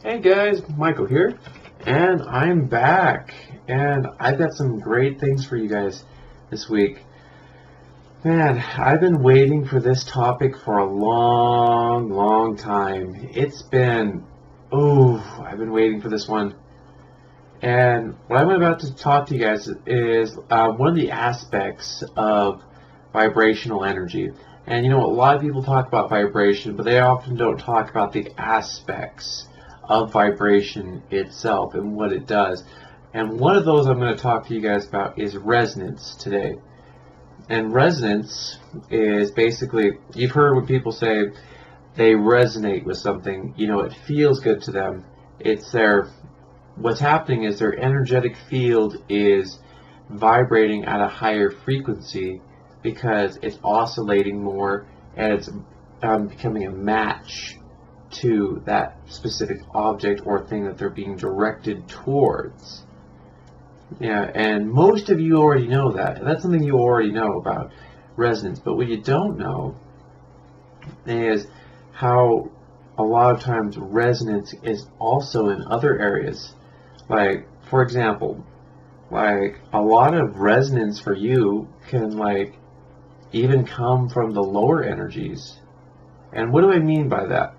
Hey guys, Michael here, and I'm back, and I've got some great things for you guys this week. Man, I've been waiting for this topic for a long time. I've been waiting for this one. And what I'm about to talk to you guys is one of the aspects of vibrational energy. And a lot of people talk about vibration, but they often don't talk about the aspects of vibration itself and what it does. And one of those I'm going to talk to you guys about is resonance today. And resonance is basically, you've heard when people say they resonate with something, it feels good to them. What's happening is their energetic field is vibrating at a higher frequency because it's oscillating more and it's becoming a match to that specific object or thing that they're being directed towards. Yeah, and most of you already know that. That's something you already know about resonance. But what you don't know is how a lot of times resonance is also in other areas. Like, for example, like a lot of resonance for you can even come from the lower energies. And what do I mean by that?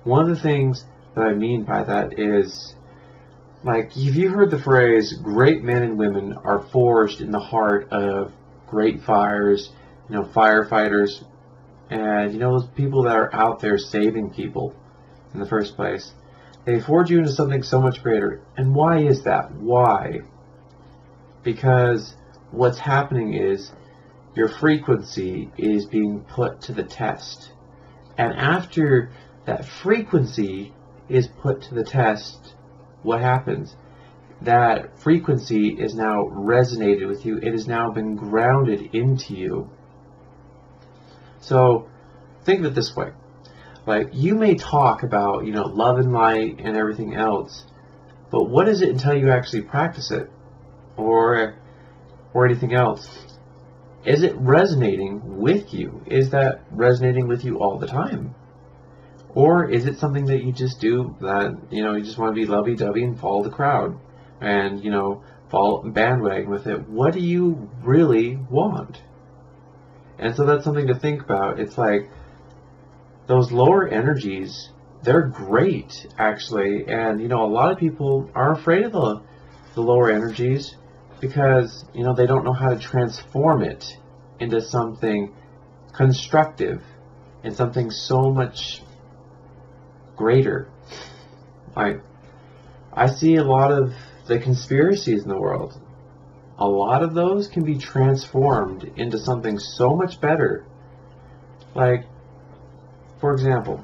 One of the things that I mean by that is, if you've heard the phrase, great men and women are forged in the heart of great fires, firefighters, and those people that are out there saving people in the first place. They forge you into something so much greater. And why is that? Why? Because what's happening is your frequency is being put to the test. And after that frequency is put to the test, what happens? That frequency is now resonated with you. It has now been grounded into you. So think of it this way. You may talk about, love and light and everything else, but what is it until you actually practice it? Or anything else? Is it resonating with you? Is that resonating with you all the time? Or is it something that you just do that, you just want to be lovey-dovey and follow the crowd and, follow bandwagon with it? What do you really want? And so that's something to think about. It's like those lower energies, they're great, actually. And, a lot of people are afraid of the lower energies because, they don't know how to transform it into something constructive and something so much greater. I see a lot of the conspiracies in the world. A lot of those can be transformed into something so much better. For example,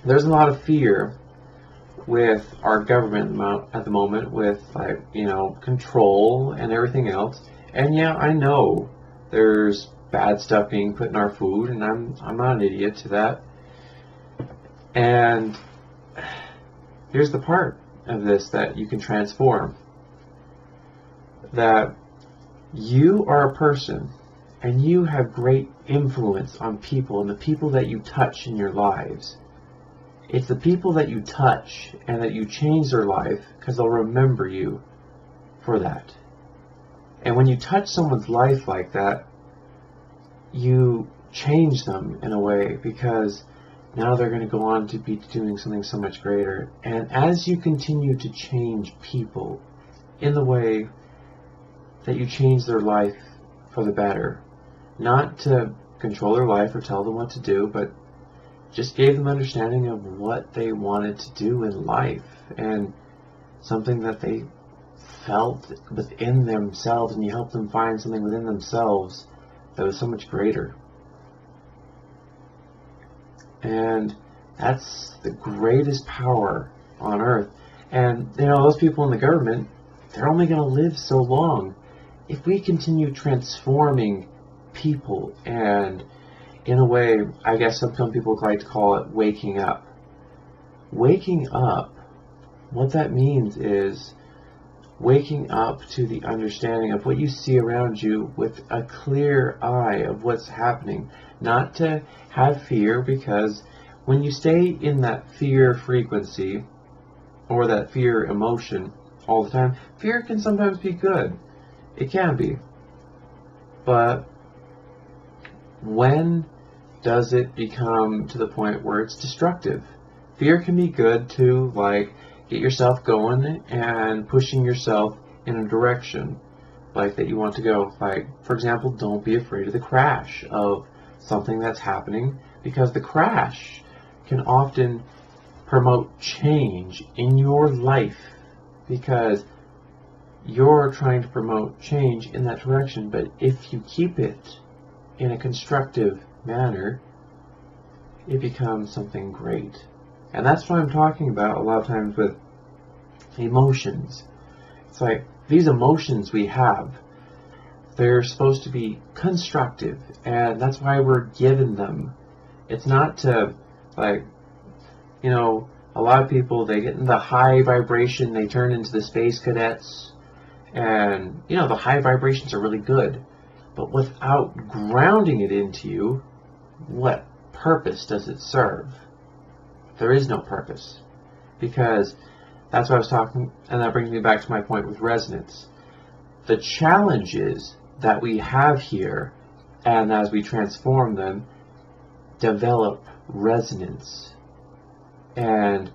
there's a lot of fear with our government at the moment with control and everything else. And yeah, I know there's bad stuff being put in our food, and I'm not an idiot to that. And here's the part of this that you can transform. That you are a person and you have great influence on people and the people that you touch in your lives. It's the people that you touch and that you change their life because they'll remember you for that. And when you touch someone's life like that, you change them in a way because now they're going to go on to be doing something so much greater. And as you continue to change people in the way that you change their life for the better, not to control their life or tell them what to do, but just gave them understanding of what they wanted to do in life and something that they felt within themselves, and you helped them find something within themselves that was so much greater. And that's the greatest power on earth. And those people in the government, they're only going to live so long. If we continue transforming people, and in a way, I guess some people like to call it waking up. Waking up, what that means is waking up to the understanding of what you see around you with a clear eye of what's happening. Not to have fear, because when you stay in that fear frequency, or that fear emotion all the time. Fear can sometimes be good. It can be. But when does it become to the point where it's destructive? Fear can be good to, like, get yourself going and pushing yourself in a direction like that you want to go. Like, for example, don't be afraid of the crash of something that's happening, because the crash can often promote change in your life, because you're trying to promote change in that direction. But if you keep it in a constructive manner, it becomes something great. And that's what I'm talking about a lot of times with emotions. It's like, these emotions we have, they're supposed to be constructive, and that's why we're given them. It's not to, like, you know, a lot of people, they get in the high vibration, they turn into the space cadets, and, you know, the high vibrations are really good, but without grounding it into you, what purpose does it serve? There is no purpose, because that's what I was talking, and that brings me back to my point with resonance. The challenges that we have here, and as we transform them, develop resonance and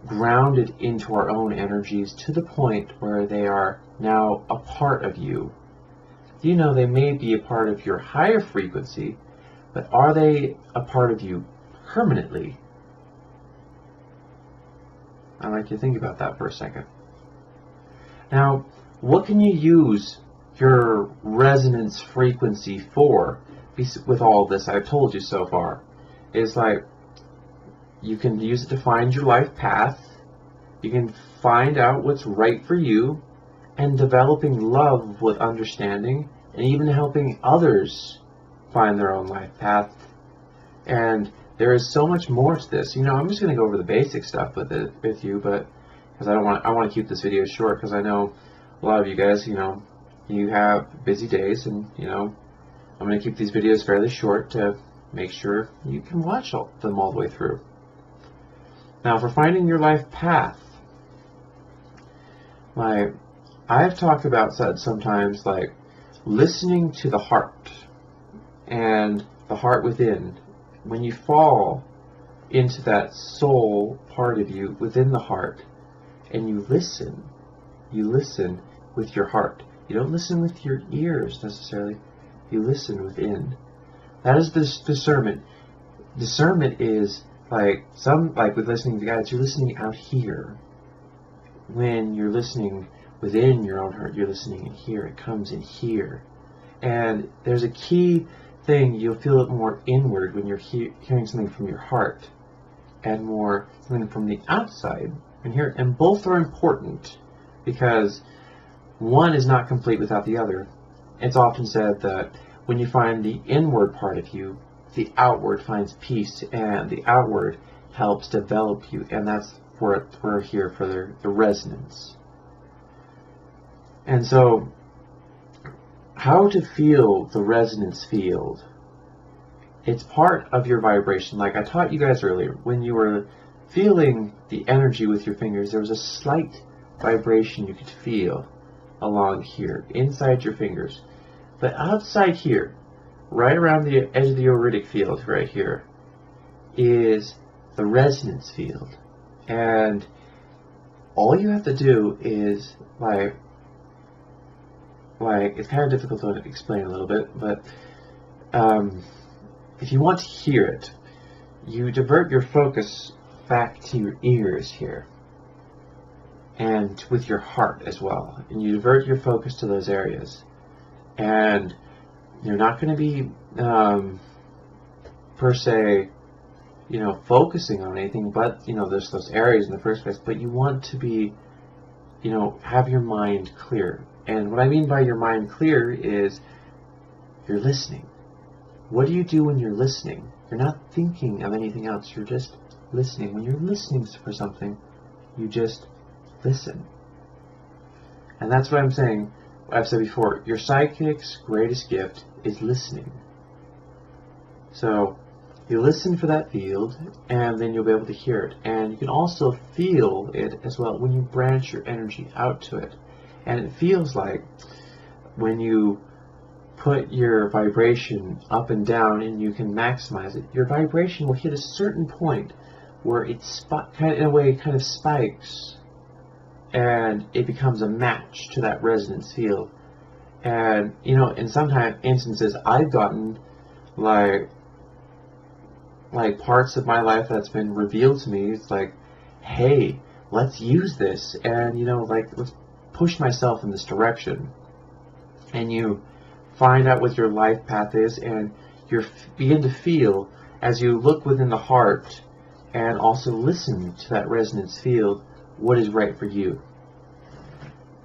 ground it into our own energies to the point where they are now a part of you. You know, they may be a part of your higher frequency, but are they a part of you permanently? I'd like you to think about that for a second. Now, what can you use your resonance frequency for with all this I've told you so far? Is like, you can use it to find your life path. You can find out what's right for you, and developing love with understanding, and even helping others find their own life path. And there is so much more to this. You know, I'm just going to go over the basic stuff with you, but because I want to keep this video short, because I know a lot of you guys, you know, you have busy days, and, you know, I'm going to keep these videos fairly short to make sure you can watch them all the way through. Now, for finding your life path, like, I've talked about sometimes, like, listening to the heart and the heart within. When you fall into that soul part of you within the heart, and you listen with your heart. You don't listen with your ears necessarily. You listen within. That is this discernment. Discernment is like with listening to guides, you're listening out here. When you're listening within your own heart, you're listening in here. It comes in here. And there's a key thing, you'll feel it more inward when you're hearing something from your heart, and more something from the outside. And both are important, because one is not complete without the other. It's often said that when you find the inward part of you, the outward finds peace, and the outward helps develop you, and that's where we're here for the resonance. And so, how to feel the resonance field? It's part of your vibration. Like I taught you guys earlier, when you were feeling the energy with your fingers, there was a slight vibration you could feel along here, inside your fingers. But outside here, right around the edge of the auritic field right here, is the resonance field. And all you have to do is, like it's kind of difficult to explain a little bit, but if you want to hear it, you divert your focus back to your ears here, and with your heart as well, and you divert your focus to those areas, and you're not going to be per se, you know, focusing on anything but, you know, there's those areas in the first place, but you want to be, you know, have your mind clear. And what I mean by your mind clear is you're listening. What do you do when you're listening? You're not thinking of anything else. You're just listening. When you're listening for something, you just listen. And that's what I'm saying. I've said before, your psychic's greatest gift is listening. So You listen for that field, and then you'll be able to hear it. And you can also feel it as well when you branch your energy out to it. And it feels like when you put your vibration up and down and you can maximize it, your vibration will hit a certain point where it in a way kind of spikes, and it becomes a match to that resonance field. And in some instances I've gotten like parts of my life that's been revealed to me. It's like, hey, let's use this, and let's push myself in this direction. And you find out what your life path is, and you begin to feel, as you look within the heart and also listen to that resonance field, what is right for you.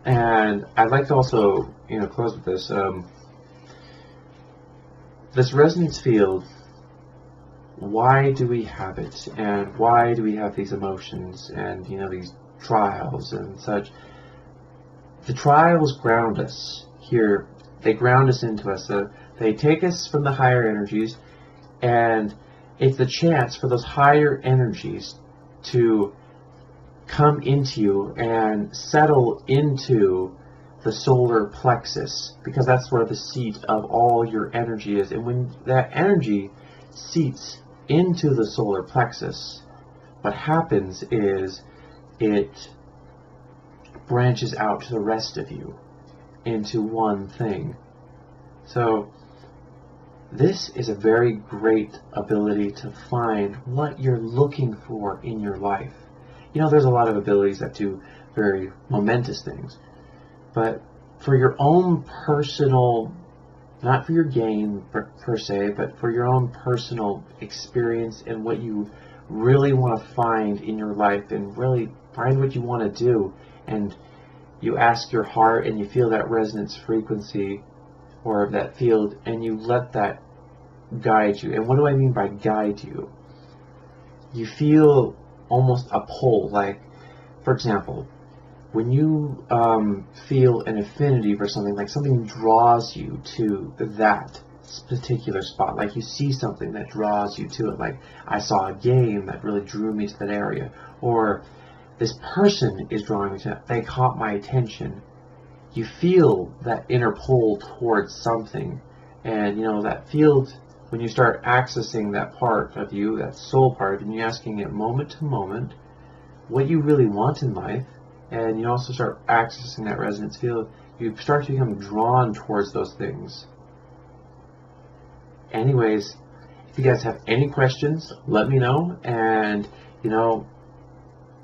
And I'd like to also close with this. This resonance field, why do we have it, and why do we have these emotions and these trials and such? The trials ground us here. They ground us into us. So they take us from the higher energies, and it's the chance for those higher energies to come into you and settle into the solar plexus, because that's where the seat of all your energy is. And when that energy seats into the solar plexus, what happens is it branches out to the rest of you into one thing. So this is a very great ability to find what you're looking for in your life. There's a lot of abilities that do very momentous things, but for your own personal, not for your gain per se, but for your own personal experience and what you really want to find in your life, and really find what you want to do, and you ask your heart and you feel that resonance frequency or that field, and you let that guide you. And what do I mean by guide you? You feel almost a pull. Like, for example, when you feel an affinity for something, like something draws you to that particular spot, like you see something that draws you to it, like I saw a game that really drew me to that area, or this person is drawing me to it, they caught my attention. You feel that inner pull towards something, and that field, when you start accessing that part of you, that soul part, and you're asking it moment to moment what you really want in life, and you also start accessing that resonance field, you start to become drawn towards those things. Anyways, if you guys have any questions, let me know. And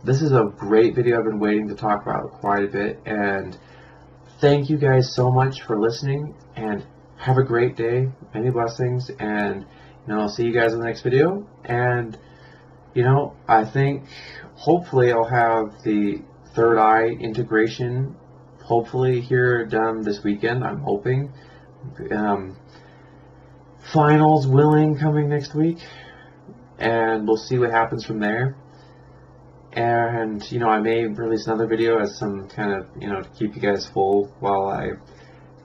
this is a great video I've been waiting to talk about quite a bit. And thank you guys so much for listening, and have a great day. Many blessings, and I'll see you guys in the next video. And I think hopefully I'll have the third eye integration hopefully here done this weekend. I'm hoping. Finals willing, coming next week, and we'll see what happens from there. And I may release another video as some kind of to keep you guys full while I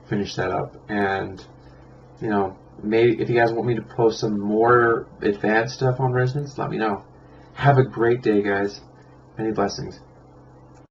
finish that up. And maybe if you guys want me to post some more advanced stuff on resonance, let me know. Have a great day, guys. Many blessings.